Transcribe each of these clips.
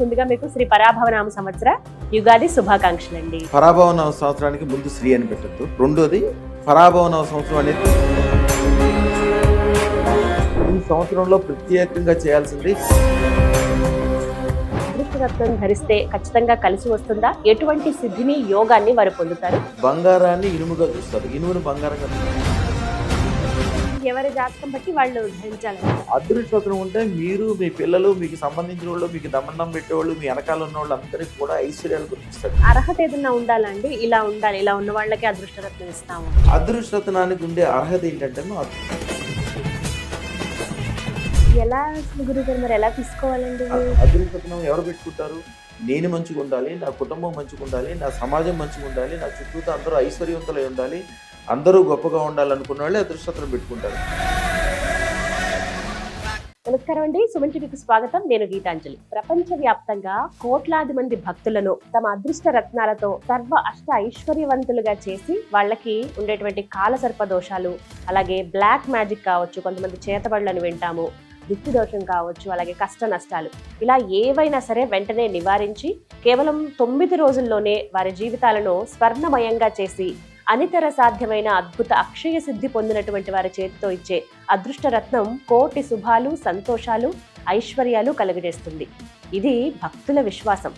ముందుగా మీకు శ్రీ పరాభవనామ సంవత్సర యుగాది శుభాకాంక్షలు అండి. పరాభవనామ సంవత్సరానికి ముందు శ్రీ అని పెట్టద్దు. రెండోది పరాభవనామ సంవత్సరం అనేది ఈ సంవత్సరంలో ప్రత్యేకంగా చేయాల్సింది. అదృష్టరత్నం ధరిస్తే ఖచ్చితంగా కలిసి వస్తుందా? ఎటువంటి సిద్ధిని యోగాన్ని వారు పొందుతారు? బంగారాన్ని ఇనుముగా చూస్తారు, ఇనుమును బంగారంగా చూస్తారు. ఎవరి జాతకం బట్టి వాళ్ళు ధరించాలి. అదృష్టం ఉంటే మీరు, మీ పిల్లలు, మీకు సంబంధించిన వాళ్ళు, మీకు దమండం పెట్టేవాళ్ళు, మీ వెనకాల ఉన్న వాళ్ళు అందరికీ కూడా ఐశ్వర్యాలు గుర్తిస్తారు. అర్హత ఏదన్నా ఉండాలండి, ఇలా ఉండాలి, ఇలా ఉన్న వాళ్ళకే అదృష్టరత్నం ఇస్తాము. అదృష్టరత్నానికి ఉండే అర్హత ఏంటంటే ఎలా గురుగారు మరి ఎలా తీసుకోవాలండి? అదృష్టరత్నం ఎవరు పెట్టుకుంటారు? నేను మంచిగా ఉండాలి, నా కుటుంబం మంచిగా ఉండాలి, నా సమాజం మంచిగా ఉండాలి, నా చుట్టూతో అందరూ ఐశ్వర్యవంతులై ఉండాలి, అందరూ గొప్పగా ఉండాలనుకున్న వాళ్ళే అదృష్టరత్నం పెట్టుకుంటారు. నమస్కారం అండి, సుమన్ టీవీకి స్వాగతం. నేను గీతాంజలి. ప్రపంచవ్యాప్తంగా కోట్లాది మంది భక్తులను తమ అదృష్ట రత్నాలతో సర్వ అష్ట ఐశ్వర్యవంతులుగా చేసి వాళ్ళకి ఉండేటువంటి కాలసర్ప దోషాలు, అలాగే బ్లాక్ మ్యాజిక్ కావచ్చు, కొంతమంది చేతబడులను వింటాము, దిష్టి దోషం కావచ్చు, అలాగే కష్ట నష్టాలు, ఇలా ఏవైనా సరే వెంటనే నివారించి కేవలం 9 రోజుల్లోనే వారి జీవితాలను స్వర్ణమయంగా చేసి అనితర సాధ్యమైన అద్భుత అక్షయ సిద్ధి పొందినటువంటి వారి చేతితో ఇచ్చే అదృష్టరత్నం కోటి శుభాలు, సంతోషాలు, ఐశ్వర్యాలు కలుగజేస్తుంది. ఇది భక్తుల విశ్వాసం.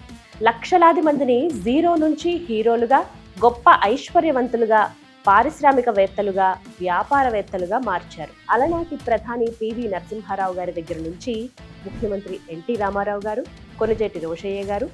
లక్షలాది మందిని జీరో నుంచి హీరోలుగా, గొప్ప ఐశ్వర్యవంతులుగా, పారిశ్రామికవేత్తలుగా, వ్యాపారవేత్తలుగా మార్చారు. అలనాటి ప్రధాని పివి నరసింహారావు గారి దగ్గర నుంచి ముఖ్యమంత్రి ఎన్టీ రామారావు గారు, కొణిజేటి రోషయ్య గారు,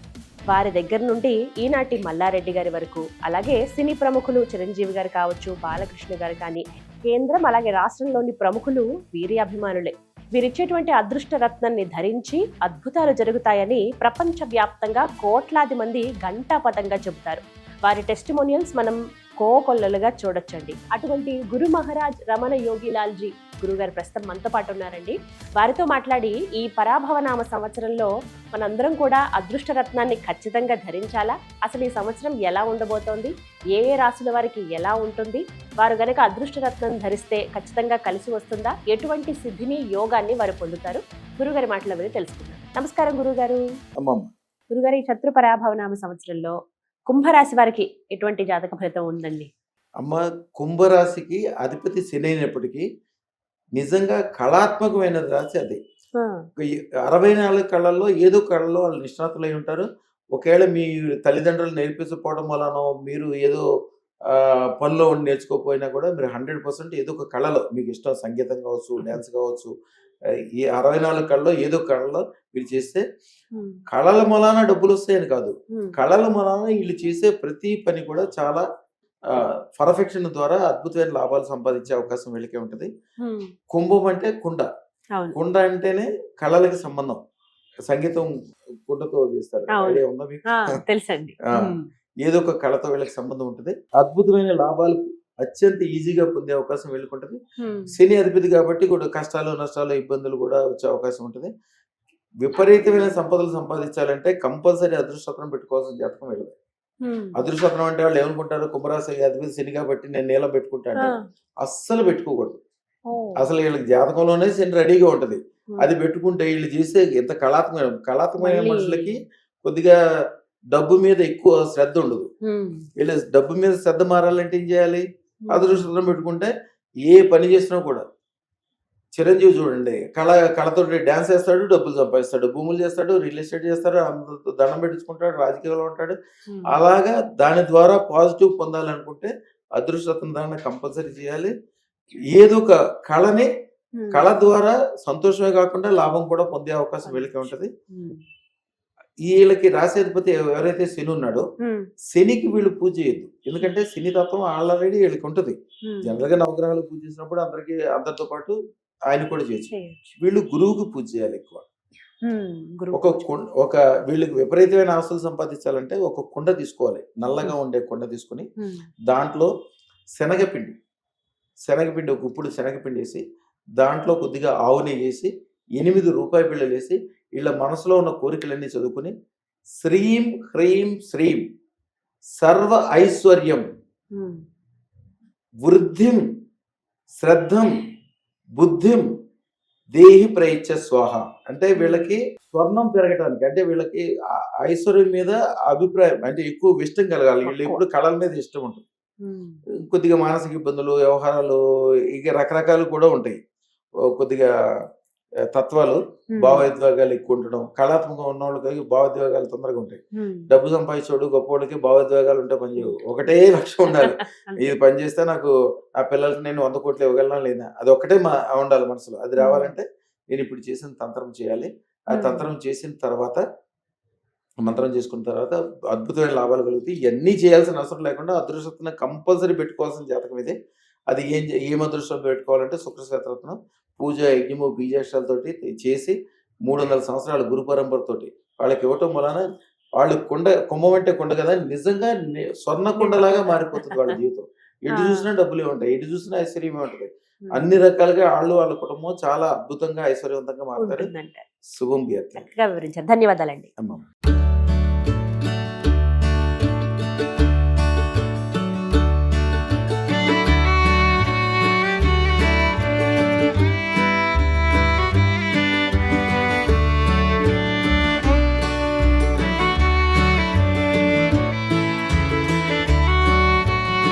వారి దగ్గర నుండి ఈనాటి మల్లారెడ్డి గారి వరకు, అలాగే సినీ ప్రముఖులు చిరంజీవి గారు కావచ్చు, బాలకృష్ణ గారు కానీ, కేంద్రం అలాగే రాష్ట్రంలోని ప్రముఖులు వీరి అభిమానులే. వీరిచ్చేటువంటి అదృష్ట రత్నాన్ని ధరించి అద్భుతాలు జరుగుతాయని ప్రపంచవ్యాప్తంగా కోట్లాది మంది ఘంటాపథంగా చెబుతారు. వారి టెస్టిమోనియల్స్ మనం కోకొల్లలుగా చూడొచ్చండి. అటువంటి గురు మహారాజ్ రమణ యోగిలాల్జీ గురుగారు ప్రస్తుతం మనతో పాటు ఉన్నారండి. వారితో మాట్లాడి ఈ పరాభవనామ సంవత్సరంలో మనందరం కూడా అదృష్ట రత్నాన్ని ఖచ్చితంగా ధరించాలా, అసలు ఈ సంవత్సరం ఎలా ఉండబోతోంది, ఏ ఏ రాశుల వారికి ఎలా ఉంటుంది, వారు గనక అదృష్ట రత్నం ధరిస్తే ఖచ్చితంగా కలిసి వస్తుందా, ఎటువంటి సిద్ధిని యోగాన్ని వారు పొందుతారు, గురుగారి మాటల మీద తెలుసుకుందాం. నమస్కారం గురుగారు. గురుగారు, ఈ శత్రు పరాభవనామ సంవత్సరంలో కుంభరాశి వారికి ఎటువంటి జాతక ఫలితం ఉందండి? అమ్మ, కుంభరాశికి అధిపతి శని అయినప్పటికీ నిజంగా కళాత్మకమైన రాశి అది. 64 కళల్లో ఏదో కళలో వాళ్ళు నిష్ణాతులై ఉంటారు. ఒకవేళ మీ తల్లిదండ్రులు నేర్పించకపోవడం వలన మీరు ఏదో పనిలో ఉండి నేర్చుకోకపోయినా కూడా మీరు 100% ఏదో ఒక కళలో మీకు ఇష్టం, సంగీతం కావచ్చు, డ్యాన్స్ కావచ్చు, ఈ 64 కళలో ఏదో కళలో మీరు చేస్తే కళల మూలాన డబ్బులు వస్తాయని కాదు, కళల మూలాన వీళ్ళు చేసే ప్రతి పని కూడా చాలా పర్ఫెక్షన్ ద్వారా అద్భుతమైన లాభాలు సంపాదించే అవకాశం వీళ్ళకే ఉంటుంది. కుంభం అంటే కుండ, కుండ అంటేనే కళలకి సంబంధం. సంగీతం కుండతో చేస్తారు, ఐడియా ఉందా మీకు? తెలుసండి. ఏదో ఒక కళతో వీళ్ళకి సంబంధం ఉంటుంది. అద్భుతమైన లాభాలు అత్యంత ఈజీగా పొందే అవకాశం వీళ్ళకుంటది. శని అధిపతి కాబట్టి కూడా కష్టాలు, నష్టాలు, ఇబ్బందులు కూడా వచ్చే అవకాశం ఉంటుంది. విపరీతమైన సంపదలు సంపాదించాలంటే కంపల్సరీ అదృష్టం పెట్టుకోవాల్సిన జాతకం వీళ్ళది. అదృష్టం అంటే వాళ్ళు ఏమనుకుంటారు, కుంభరాశి అధిపతి శని కాబట్టి నేను నీలం పెట్టుకుంటాను, అస్సలు పెట్టుకోకూడదు. అసలు వీళ్ళకి జాతకంలోనే శని రెడీగా ఉంటది. అది పెట్టుకుంటే వీళ్ళు చేసే ఎంత కళాత్మకమైన మనుషులకి కొద్దిగా డబ్బు మీద ఎక్కువ శ్రద్ధ ఉండదు. వీళ్ళు డబ్బు మీద శ్రద్ధ మారాలంటే ఏం చేయాలి? అదృష్టం పెట్టుకుంటే ఏ పని చేసినా కూడా. చిరంజీవి చూడండి, కళతో డ్యాన్స్ చేస్తాడు, డబ్బులు సంపాదిస్తాడు, భూములు చేస్తాడు, రియల్ ఎస్టేట్ చేస్తాడు, అందరితో దండం పెట్టించుకుంటాడు, రాజకీయాల్లో ఉంటాడు. అలాగా దాని ద్వారా పాజిటివ్ పొందాలనుకుంటే అదృష్టం దాన్ని కంపల్సరీ చేయాలి. ఏదో ఒక కళని, కళ ద్వారా సంతోషమే కాకుండా లాభం కూడా పొందే అవకాశం వీళ్ళకి ఉంటది. వీళ్ళకి రాశాధిపతి ఎవరైతే శని ఉన్నాడో శనికి వీళ్ళు పూజ చేయొద్దు. ఎందుకంటే శని తత్వం ఆల్రెడీ వీళ్ళకి ఉంటుంది. జనరల్ గా నవగ్రహాలు పూజ చేసినప్పుడు అందరితో పాటు ఆయన కూడా చేయొచ్చు. వీళ్ళు గురువుకి పూజ చేయాలి ఎక్కువ. ఒక వీళ్ళకి విపరీతమైన ఆస్తులు సంపాదించాలంటే ఒక కుండ తీసుకోవాలి, నల్లగా ఉండే కుండ తీసుకుని దాంట్లో శనగపిండి ఒక ఉప్పుడు శనగపిండి వేసి దాంట్లో కొద్దిగా ఆవు నెయ్యి వేసి 8 రూపాయి బిళ్ళలు వేసి వీళ్ళ మనసులో ఉన్న కోరికలన్నీ చదువుకుని శ్రీం హ్రీం శ్రీం సర్వ ఐశ్వర్యం వృద్ధిం శ్రద్ధం బుద్ధిం దేహి ప్రయిచ్చ స్వాహ అంటే వీళ్ళకి స్వర్ణం పెరగడానికి, అంటే వీళ్ళకి ఐశ్వర్యం మీద అభిప్రాయం అంటే ఎక్కువ ఇష్టం కలగాలి. వీళ్ళు ఎప్పుడు కళల మీద ఇష్టం ఉంటుంది. కొద్దిగా మానసిక ఇబ్బందులు, వ్యవహారాలు, ఇక రకరకాలు కూడా ఉంటాయి. కొద్దిగా తత్వాలు, భావోద్వేగాలు ఎక్కువ ఉండడం, కళాత్మకంగా ఉన్న వాళ్ళకి భావోద్వేగాలు తొందరగా ఉంటాయి. డబ్బు సంపాదించోడు గొప్పవాడికి భావోద్వేగాలు ఉంటే పని చేయవు. ఒకటే లక్ష్యం ఉండాలి, ఇది పని చేస్తే నాకు ఆ పిల్లలకి నేను 100 కోట్లు ఇవ్వగలనా లేదా, అది ఒక్కటే ఉండాలి మనసులో. అది రావాలంటే నేను ఇప్పుడు చేసిన తంత్రం చేయాలి. ఆ తంత్రం చేసిన తర్వాత, మంత్రం చేసుకున్న తర్వాత అద్భుతమైన లాభాలు కలుగుతాయి. ఇవన్నీ చేయాల్సిన అవసరం లేకుండా అదృష్టరత్నం కంపల్సరీ పెట్టుకోవాల్సిన జాతకం ఇది. అది ఏం అదృష్టం పెట్టుకోవాలంటే శుక్రశేత్రత్నం పూజ, యజ్ఞము, బీజాక్షరాలతోటి చేసి 300 సంవత్సరాల గురు పరంపరతోటి వాళ్ళకి ఇవ్వటం వలన వాళ్ళు కుంభం అంటే కొండ కదా, నిజంగా స్వర్ణ కుండలాగా మారిపోతుంది వాళ్ళ జీవితం. ఎటు చూసినా డబ్బులే ఉంటాయి, ఎటు చూసినా ఐశ్వర్యమే ఉంటుంది. అన్ని రకాలుగా వాళ్ళ కుటుంబం చాలా అద్భుతంగా ఐశ్వర్యవంతంగా మారుతారు. శుభం. వివరించారు. ధన్యవాదాలండి. అమ్మ.